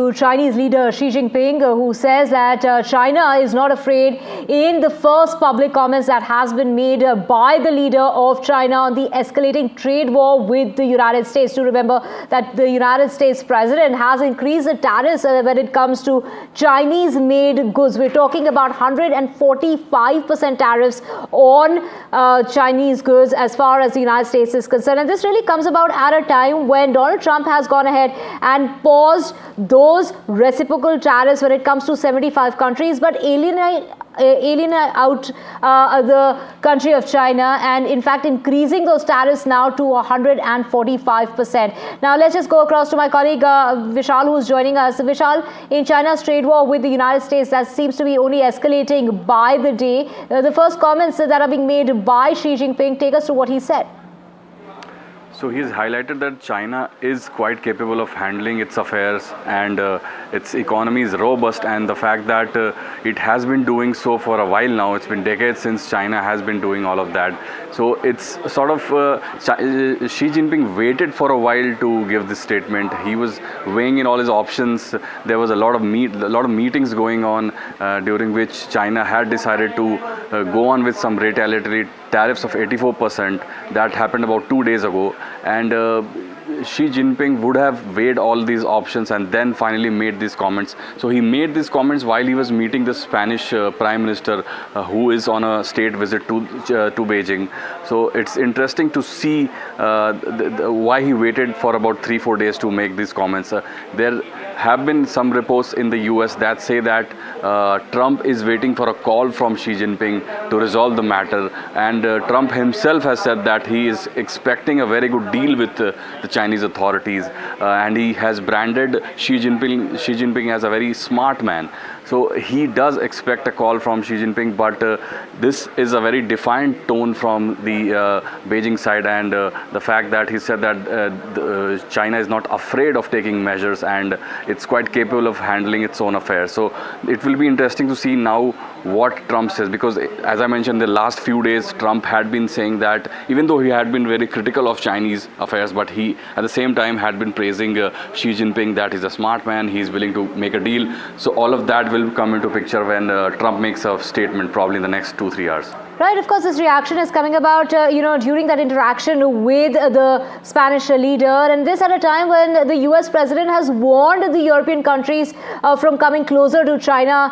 Chinese leader Xi Jinping, who says that China is not afraid in the first public comments that has been made by the leader of China on the escalating trade war with the United States. Do remember that the United States president has increased the tariffs when it comes to Chinese-made goods. We're talking about 145% tariffs on Chinese goods as far as the United States is concerned. And this really comes about at a time when Donald Trump has gone ahead and paused those reciprocal tariffs when it comes to 75 countries, but alienate out the country of China, and in fact increasing those tariffs now to 145%. Now let's just go across to my colleague Vishal, who's joining us. Vishal, in China's trade war with the United States, that seems to be only escalating by the day. The first comments that are being made by Xi Jinping, take us to what he said. So he's highlighted that China is quite capable of handling its affairs, and its economy is robust, and the fact that it has been doing so for a while now. It's been decades since China has been doing all of that. So it's sort of Xi Jinping waited for a while to give this statement. He was weighing in all his options. There was a lot of meetings going on during which China had decided to go on with some retaliatory tariffs of 84%. That happened about 2 days ago, and Xi Jinping would have weighed all these options and then finally made these comments. So he made these comments while he was meeting the Spanish Prime Minister, who is on a state visit to Beijing. So it's interesting to see why he waited for about 3-4 days to make these comments. There have been some reports in the US that say that Trump is waiting for a call from Xi Jinping to resolve the matter, and Trump himself has said that he is expecting a very good deal with the Chinese authorities, and he has branded Xi Jinping as a very smart man. So he does expect a call from Xi Jinping, but this is a very defiant tone from the Beijing side, and the fact that he said that China is not afraid of taking measures and it's quite capable of handling its own affairs. So it will be interesting to see now what Trump says, because as I mentioned, the last few days Trump had been saying that even though he had been very critical of Chinese affairs, but he at the same time had been praising Xi Jinping, that he's a smart man, he's willing to make a deal. So all of that will come into picture when Trump makes a statement probably in the next 2-3 hours. Right, of course, this reaction is coming about, during that interaction with the Spanish leader, and this at a time when the US president has warned the European countries from coming closer to China,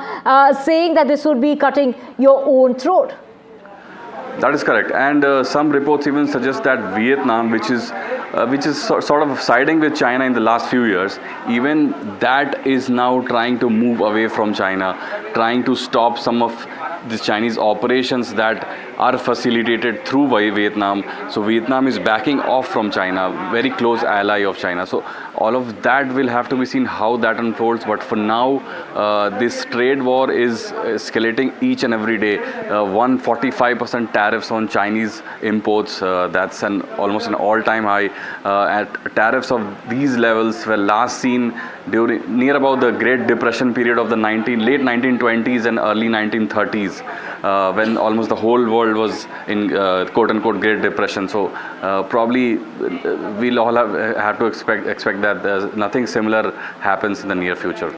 saying that this would be cutting your own throat. That is correct, and some reports even suggest that Vietnam, which is sort of siding with China in the last few years, even that is now trying to move away from China, trying to stop some of the Chinese operations that are facilitated through Vietnam. So Vietnam is backing off from China, very close ally of China. So all of that will have to be seen how that unfolds. But for now, this trade war is escalating each and every day. 145% tariffs on Chinese imports. That's almost an all-time high. At tariffs of these levels were last seen near about the Great Depression period of the late 1920s and early 1930s, when almost the whole world was in quote-unquote Great Depression. So probably we'll all have to expect that nothing similar happens in the near future.